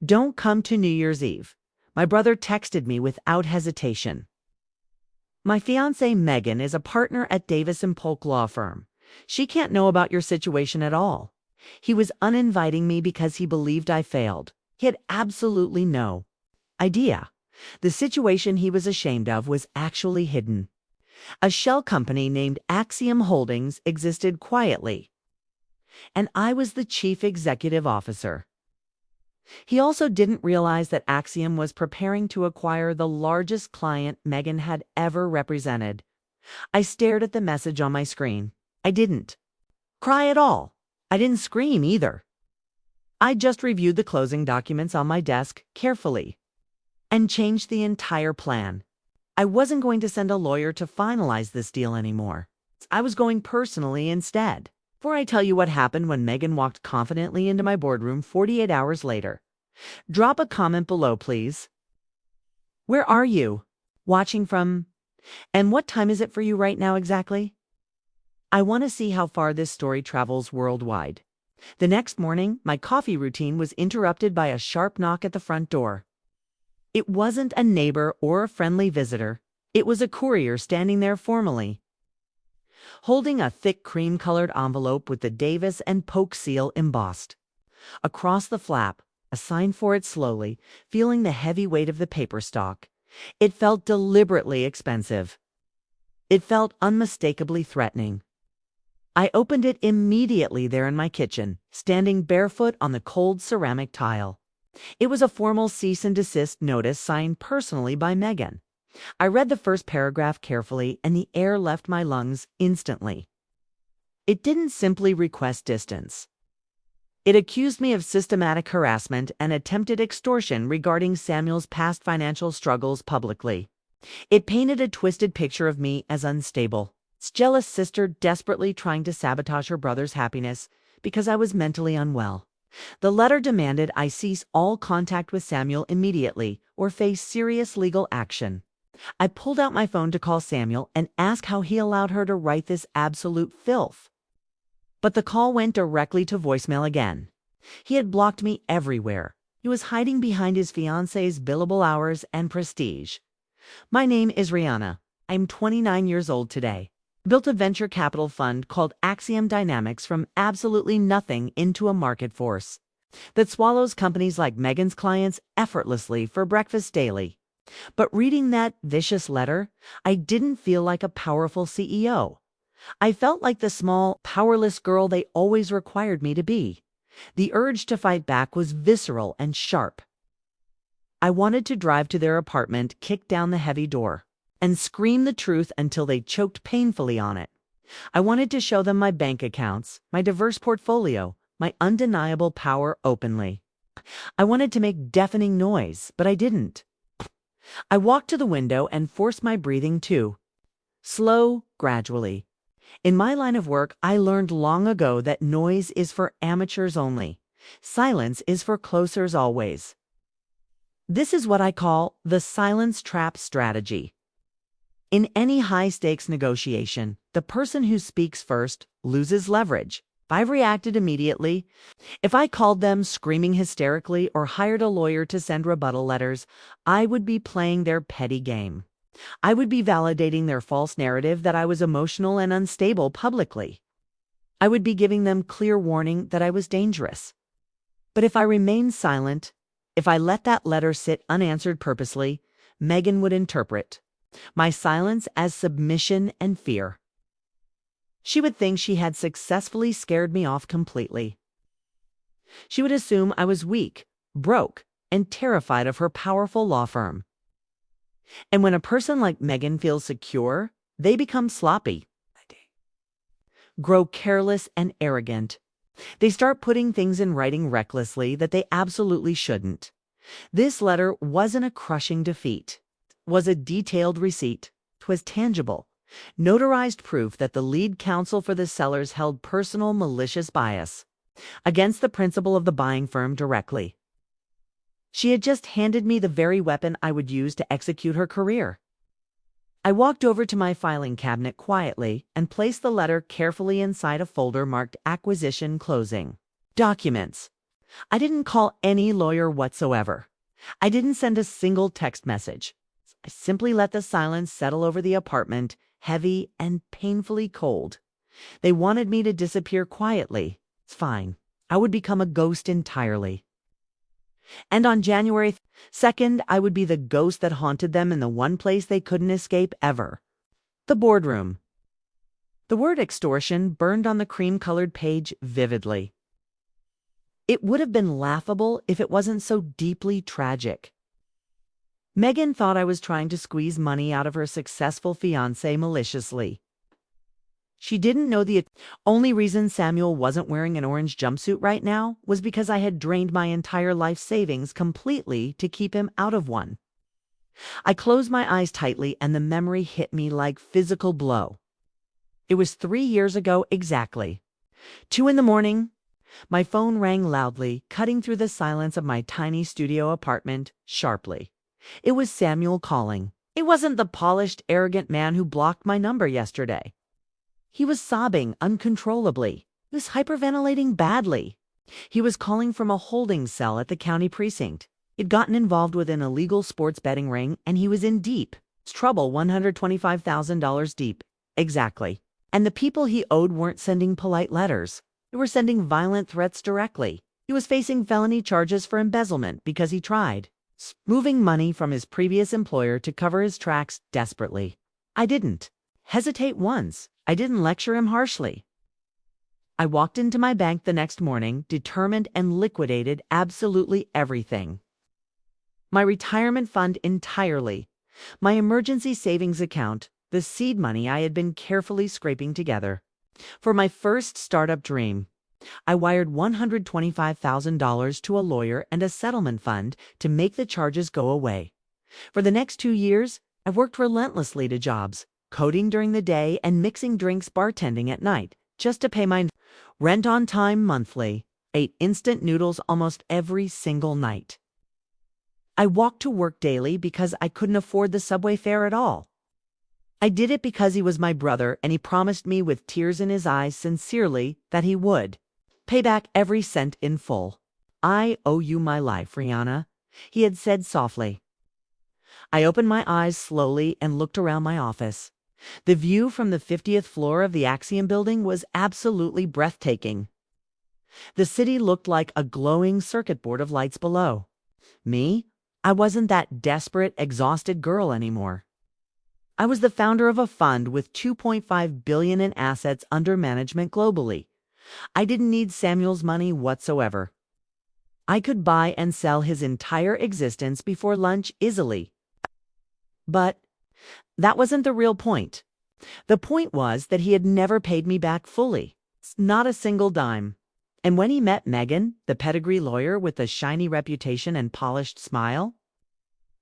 Don't come to New Year's Eve. My brother texted me without hesitation. My fiancée Megan is a partner at Davis & Polk law firm. She can't know about your situation at all. He was uninviting me because he believed I failed. He had absolutely no idea. The situation he was ashamed of was actually hidden. A shell company named Axiom Holdings existed quietly, and I was the chief executive officer. He also didn't realize that Axiom was preparing to acquire the largest client Megan had ever represented. I stared at the message on my screen. I didn't cry at all. I didn't scream either. I just reviewed the closing documents on my desk carefully and changed the entire plan. I wasn't going to send a lawyer to finalize this deal anymore. I was going personally instead. Before I tell you what happened when Megan walked confidently into my boardroom 48 hours later, drop a comment below, please. Where are you watching from? And what time is it for you right now exactly? I want to see how far this story travels worldwide. The next morning, my coffee routine was interrupted by a sharp knock at the front door. It wasn't a neighbor or a friendly visitor. It was a courier standing there formally, holding a thick cream-colored envelope with the Davis & Polk seal embossed. Across the flap, I signed for it slowly, feeling the heavy weight of the paper stock. It felt deliberately expensive. It felt unmistakably threatening. I opened it immediately there in my kitchen, standing barefoot on the cold ceramic tile. It was a formal cease and desist notice signed personally by Megan. I read the first paragraph carefully, and the air left my lungs instantly. It didn't simply request distance. It accused me of systematic harassment and attempted extortion regarding Samuel's past financial struggles publicly. It painted a twisted picture of me as unstable, its jealous sister desperately trying to sabotage her brother's happiness because I was mentally unwell. The letter demanded I cease all contact with Samuel immediately or face serious legal action. I pulled out my phone to call Samuel and ask how he allowed her to write this absolute filth. But the call went directly to voicemail again. He had blocked me everywhere. He was hiding behind his fiancée's billable hours and prestige. My name is Rihanna. I'm 29 years old today. Built a venture capital fund called Axiom Dynamics from absolutely nothing into a market force that swallows companies like Megan's clients effortlessly for breakfast daily. But reading that vicious letter, I didn't feel like a powerful CEO. I felt like the small, powerless girl they always required me to be. The urge to fight back was visceral and sharp. I wanted to drive to their apartment, kick down the heavy door, and scream the truth until they choked painfully on it. I wanted to show them my bank accounts, my diverse portfolio, my undeniable power openly. I wanted to make deafening noise, but I didn't. I walked to the window and forced my breathing too. Slow, gradually. In my line of work, I learned long ago that noise is for amateurs only. Silence is for closers always. This is what I call the silence trap strategy. In any high-stakes negotiation, the person who speaks first loses leverage. If I reacted immediately, if I called them screaming hysterically or hired a lawyer to send rebuttal letters, I would be playing their petty game. I would be validating their false narrative that I was emotional and unstable publicly. I would be giving them clear warning that I was dangerous. But if I remained silent, if I let that letter sit unanswered purposely, Megan would interpret my silence as submission and fear. She would think she had successfully scared me off completely. She would assume I was weak, broke, and terrified of her powerful law firm. And when a person like Megan feels secure, they become sloppy, grow careless and arrogant. They start putting things in writing recklessly that they absolutely shouldn't. This letter wasn't a crushing defeat. It was a detailed receipt. It was tangible, notarized proof that the lead counsel for the sellers held personal malicious bias against the principal of the buying firm directly. She had just handed me the very weapon I would use to execute her career. I walked over to my filing cabinet quietly and placed the letter carefully inside a folder marked Acquisition Closing Documents. I didn't call any lawyer whatsoever. I didn't send a single text message. I simply let the silence settle over the apartment, heavy and painfully cold. They wanted me to disappear quietly. It's fine. I would become a ghost entirely. And on January 2nd, I would be the ghost that haunted them in the one place they couldn't escape ever: the boardroom. The word extortion burned on the cream-colored page vividly. It would have been laughable if it wasn't so deeply tragic. Megan thought I was trying to squeeze money out of her successful fiancé maliciously. She didn't know the only reason Samuel wasn't wearing an orange jumpsuit right now was because I had drained my entire life savings completely to keep him out of one. I closed my eyes tightly and the memory hit me like physical blow. It was 3 years ago exactly. 2 in the morning. My phone rang loudly, cutting through the silence of my tiny studio apartment sharply. It was Samuel calling. It wasn't the polished, arrogant man who blocked my number yesterday. He was sobbing uncontrollably. He was hyperventilating badly. He was calling from a holding cell at the county precinct. He'd gotten involved with an illegal sports betting ring, and he was in deep trouble, $125,000 deep. Exactly. And the people he owed weren't sending polite letters. They were sending violent threats directly. He was facing felony charges for embezzlement because he tried moving money from his previous employer to cover his tracks desperately. I didn't hesitate once. I didn't lecture him harshly. I walked into my bank the next morning, determined, and liquidated absolutely everything. My retirement fund entirely, my emergency savings account, the seed money I had been carefully scraping together. For my first startup dream, I wired $125,000 to a lawyer and a settlement fund to make the charges go away. For the next 2 years, I worked relentlessly to jobs, coding during the day and mixing drinks bartending at night, just to pay my rent on time monthly, ate instant noodles almost every single night. I walked to work daily because I couldn't afford the subway fare at all. I did it because he was my brother and he promised me with tears in his eyes sincerely that he would pay back every cent in full. I owe you my life, Rihanna, he had said softly. I opened my eyes slowly and looked around my office. The view from the 50th floor of the Axiom building was absolutely breathtaking. The city looked like a glowing circuit board of lights below. Me? I wasn't that desperate, exhausted girl anymore. I was the founder of a fund with $2.5 billion in assets under management globally. I didn't need Samuel's money whatsoever. I could buy and sell his entire existence before lunch easily. But that wasn't the real point. The point was that he had never paid me back fully. Not a single dime. And when he met Megan, the pedigree lawyer with the shiny reputation and polished smile,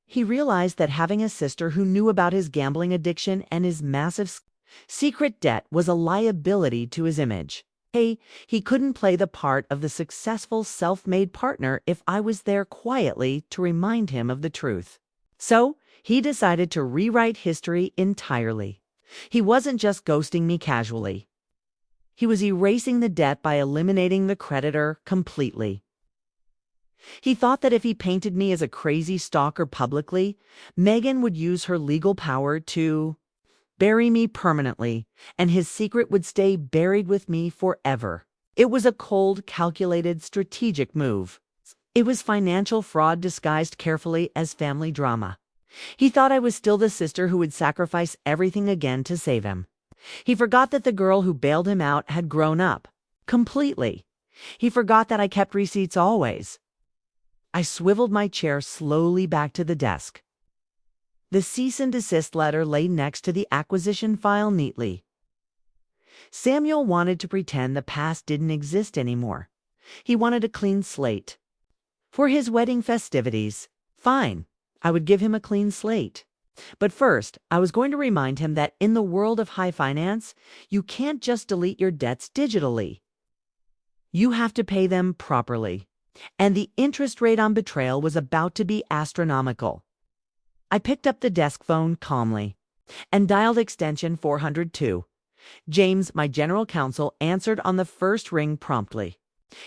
he realized that having a sister who knew about his gambling addiction and his massive secret debt was a liability to his image. Hey, he couldn't play the part of the successful self-made partner if I was there quietly to remind him of the truth. So he decided to rewrite history entirely. He wasn't just ghosting me casually. He was erasing the debt by eliminating the creditor completely. He thought that if he painted me as a crazy stalker publicly, Megan would use her legal power to bury me permanently, and his secret would stay buried with me forever. It was a cold, calculated, strategic move. It was financial fraud disguised carefully as family drama. He thought I was still the sister who would sacrifice everything again to save him. He forgot that the girl who bailed him out had grown up. Completely. He forgot that I kept receipts always. I swiveled my chair slowly back to the desk. The cease and desist letter lay next to the acquisition file neatly. Samuel wanted to pretend the past didn't exist anymore. He wanted a clean slate. For his wedding festivities, fine, I would give him a clean slate. But first, I was going to remind him that in the world of high finance, you can't just delete your debts digitally. You have to pay them properly. And the interest rate on betrayal was about to be astronomical. I picked up the desk phone calmly and dialed extension 402. James, my general counsel, answered on the first ring promptly.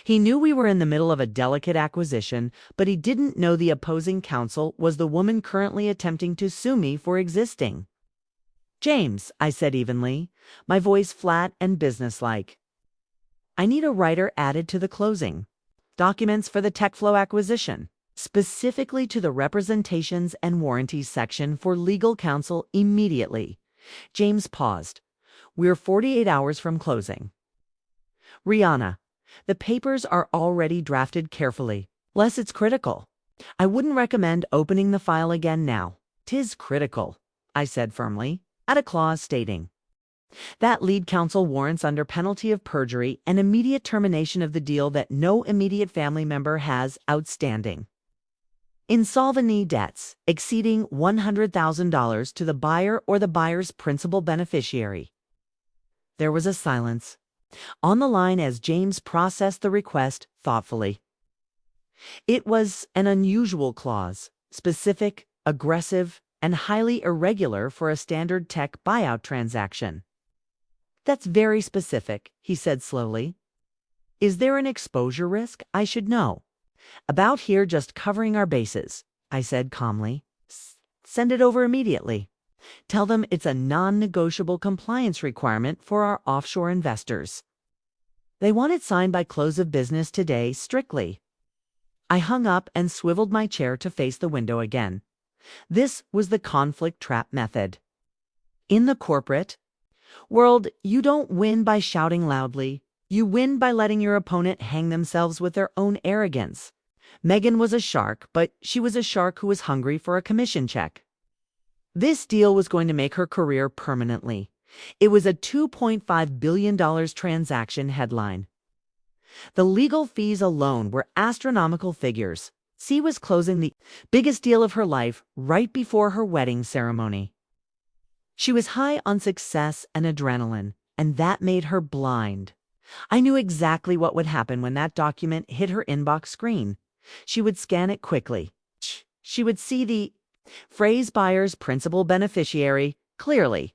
He knew we were in the middle of a delicate acquisition, but he didn't know the opposing counsel was the woman currently attempting to sue me for existing. "James," I said evenly, my voice flat and businesslike. "I need a writer added to the closing documents for the TechFlow acquisition, specifically to the representations and warranties section for legal counsel immediately." James paused. "We're 48 hours from closing." "Rihanna, the papers are already drafted carefully, less it's critical. I wouldn't recommend opening the file again now." "'Tis critical," I said firmly. "Add a clause stating that lead counsel warrants under penalty of perjury and immediate termination of the deal that no immediate family member has outstanding insolvency debts exceeding $100,000 to the buyer or the buyer's principal beneficiary." There was a silence on the line as James processed the request thoughtfully. It was an unusual clause, specific, aggressive, and highly irregular for a standard tech buyout transaction. "That's very specific," he said slowly. "Is there an exposure risk I should know?" "About here just covering our bases," I said calmly. "Send it over immediately. Tell them it's a non-negotiable compliance requirement for our offshore investors. They want it signed by close of business today, strictly." I hung up and swiveled my chair to face the window again. This was the conflict trap method. In the corporate world, you don't win by shouting loudly. You win by letting your opponent hang themselves with their own arrogance. Megan was a shark, but she was a shark who was hungry for a commission check. This deal was going to make her career permanently. It was a $2.5 billion transaction headline. The legal fees alone were astronomical figures. She was closing the biggest deal of her life right before her wedding ceremony. She was high on success and adrenaline, and that made her blind. I knew exactly what would happen when that document hit her inbox screen. She would scan it quickly. She would see the phrase buyer's principal beneficiary clearly.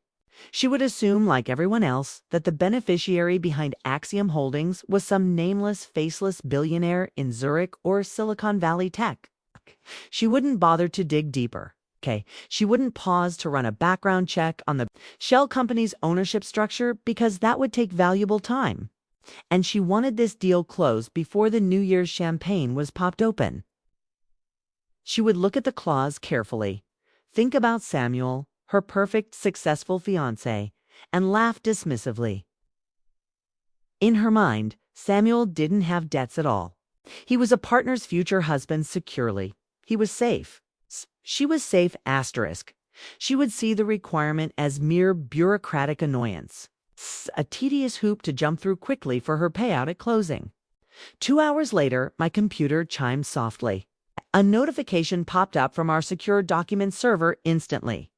She would assume, like everyone else, that the beneficiary behind Axiom Holdings was some nameless, faceless billionaire in Zurich or Silicon Valley tech. She wouldn't bother to dig deeper. She wouldn't pause to run a background check on the shell company's ownership structure because that would take valuable time. And she wanted this deal closed before the New Year's champagne was popped open. She would look at the clause carefully, think about Samuel, her perfect, successful fiancé, and laugh dismissively. In her mind, Samuel didn't have debts at all. He was a partner's future husband securely. He was safe. She was safe, asterisk. She would see the requirement as mere bureaucratic annoyance, a tedious hoop to jump through quickly for her payout at closing. 2 hours later, my computer chimed softly. A notification popped up from our secure document server instantly.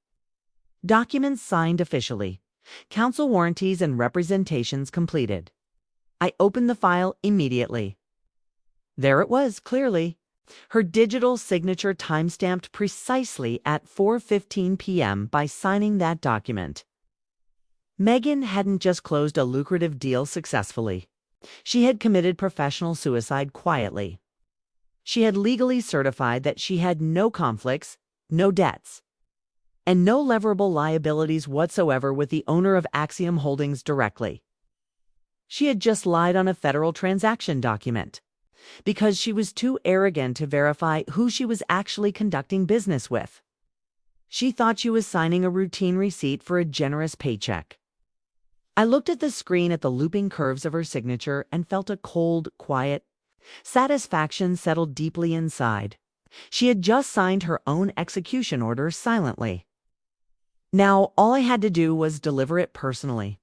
Documents signed officially. Counsel warranties and representations completed. I opened the file immediately. There it was, clearly. Her digital signature timestamped precisely at 4:15 p.m. by signing that document. Megan hadn't just closed a lucrative deal successfully. She had committed professional suicide quietly. She had legally certified that she had no conflicts, no debts, and no leverable liabilities whatsoever with the owner of Axiom Holdings directly. She had just lied on a federal transaction document because she was too arrogant to verify who she was actually conducting business with. She thought she was signing a routine receipt for a generous paycheck. I looked at the screen at the looping curves of her signature and felt a cold, quiet satisfaction settle deeply inside. She had just signed her own execution order silently. Now, all I had to do was deliver it personally.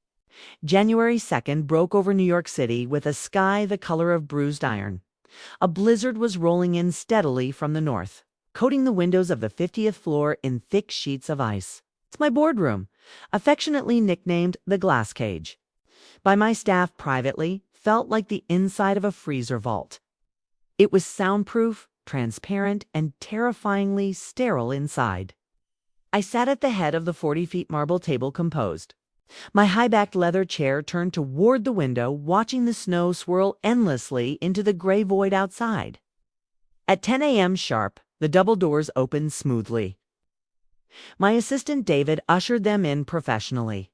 January 2nd broke over New York City with a sky the color of bruised iron. A blizzard was rolling in steadily from the north, coating the windows of the 50th floor in thick sheets of ice. It's my boardroom, affectionately nicknamed the glass cage. By my staff privately, felt like the inside of a freezer vault. It was soundproof, transparent, and terrifyingly sterile inside. I sat at the head of the 40-feet marble table composed My high-backed leather chair turned toward the window, watching the snow swirl endlessly into the gray void outside. At 10 a.m. sharp, the double doors opened smoothly. My assistant David ushered them in professionally.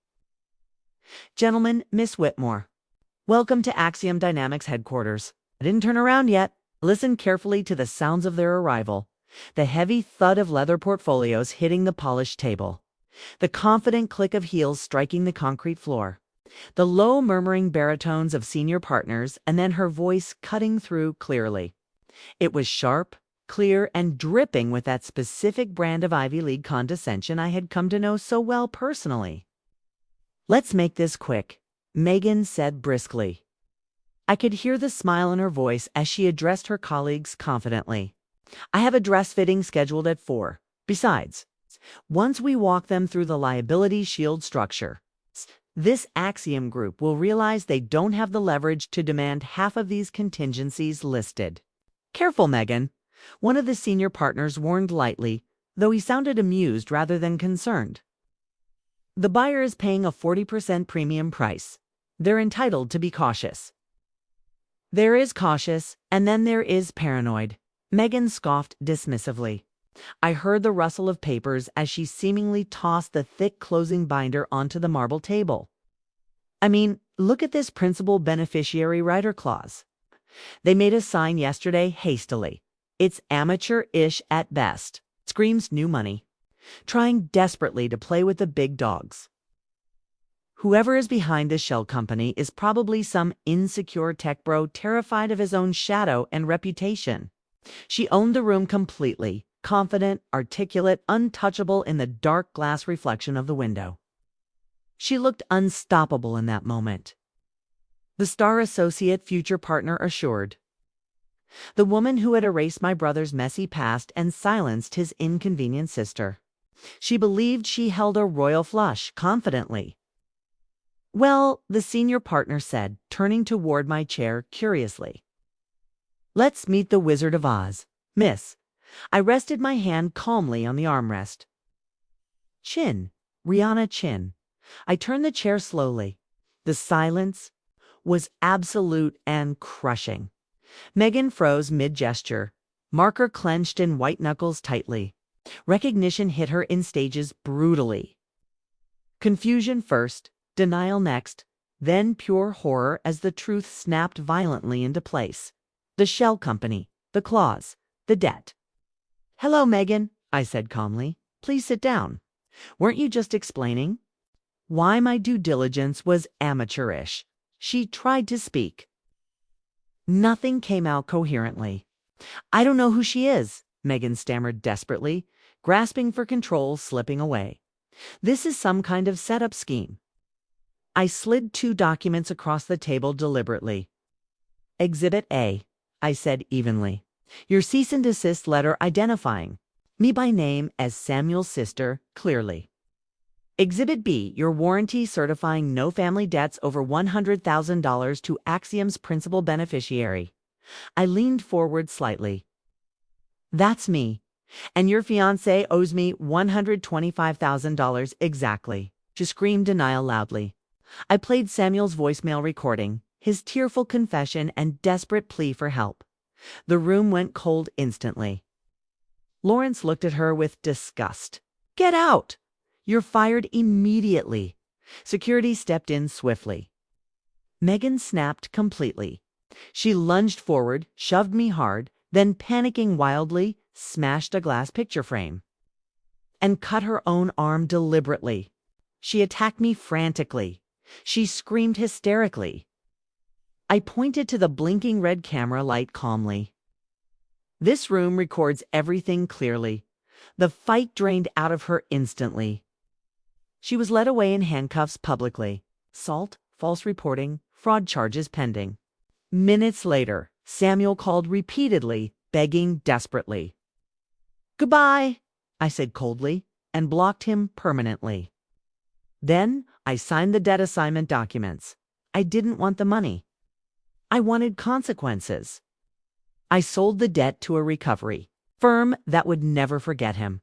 "Gentlemen, Miss Whitmore, welcome to Axiom Dynamics headquarters." I didn't turn around yet. Listen carefully to the sounds of their arrival. The heavy thud of leather portfolios hitting the polished table. The confident click of heels striking the concrete floor. The low murmuring baritones of senior partners, and then her voice cutting through clearly. It was sharp, clear, and dripping with that specific brand of Ivy League condescension I had come to know so well personally. "Let's make this quick," Megan said briskly. I could hear the smile in her voice as she addressed her colleagues confidently. "I have a dress fitting scheduled at 4. Besides, once we walk them through the liability shield structure, this Axiom group will realize they don't have the leverage to demand half of these contingencies listed." "Careful, Megan," one of the senior partners warned lightly, though he sounded amused rather than concerned. "The buyer is paying a 40% premium price. They're entitled to be cautious." "There is cautious, and then there is paranoid," Megan scoffed dismissively. I heard the rustle of papers as she seemingly tossed the thick closing binder onto the marble table. "I mean, look at this principal beneficiary rider clause. They made us sign yesterday hastily. It's amateur-ish at best. Screams new money. Trying desperately to play with the big dogs. Whoever is behind this shell company is probably some insecure tech bro terrified of his own shadow and reputation." She owned the room completely, confident, articulate, untouchable in the dark glass reflection of the window. She looked unstoppable in that moment. The star associate future partner assured. The woman who had erased my brother's messy past and silenced his inconvenient sister. She believed she held a royal flush confidently. "Well," the senior partner said, turning toward my chair curiously. "Let's meet the Wizard of Oz, Miss." I rested my hand calmly on the armrest. "Chin, Rihanna Chin." I turned the chair slowly. The silence was absolute and crushing. Megan froze mid-gesture, marker clenched in white knuckles tightly. Recognition hit her in stages brutally. Confusion first, denial next, then pure horror as the truth snapped violently into place. The shell company, the clause, the debt. "Hello, Megan," I said calmly. "Please sit down. Weren't you just explaining why my due diligence was amateurish?" She tried to speak. Nothing came out coherently. "I don't know who she is," Megan stammered desperately, grasping for control, slipping away. "This is some kind of setup scheme." I slid 2 documents across the table deliberately. "Exhibit A," I said evenly. "Your cease and desist letter identifying me by name as Samuel's sister clearly. Exhibit B, your warranty certifying no family debts over $100,000 to Axiom's principal beneficiary." I leaned forward slightly. "That's me. And your fiancé owes me $125,000 exactly." She screamed denial loudly. I played Samuel's voicemail recording, his tearful confession and desperate plea for help. The room went cold instantly. Lawrence looked at her with disgust. "Get out! You're fired immediately." Security stepped in swiftly. Megan snapped completely. She lunged forward, shoved me hard, then panicking wildly, smashed a glass picture frame. And cut her own arm deliberately. She attacked me frantically. She screamed hysterically. I pointed to the blinking red camera light calmly. "This room records everything clearly." The fight drained out of her instantly. She was led away in handcuffs publicly. Assault, false reporting, fraud charges pending. Minutes later, Samuel called repeatedly, begging desperately. "Goodbye," I said coldly, and blocked him permanently. Then I signed the debt assignment documents. I didn't want the money. I wanted consequences. I sold the debt to a recovery firm that would never forget him.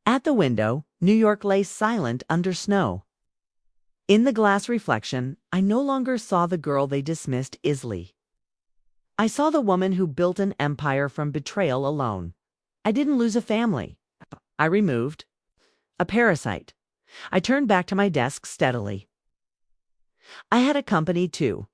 At the window, New York lay silent under snow. In the glass reflection, I no longer saw the girl they dismissed easily. I saw the woman who built an empire from betrayal alone. I didn't lose a family. I removed a parasite. I turned back to my desk steadily. I had a company too,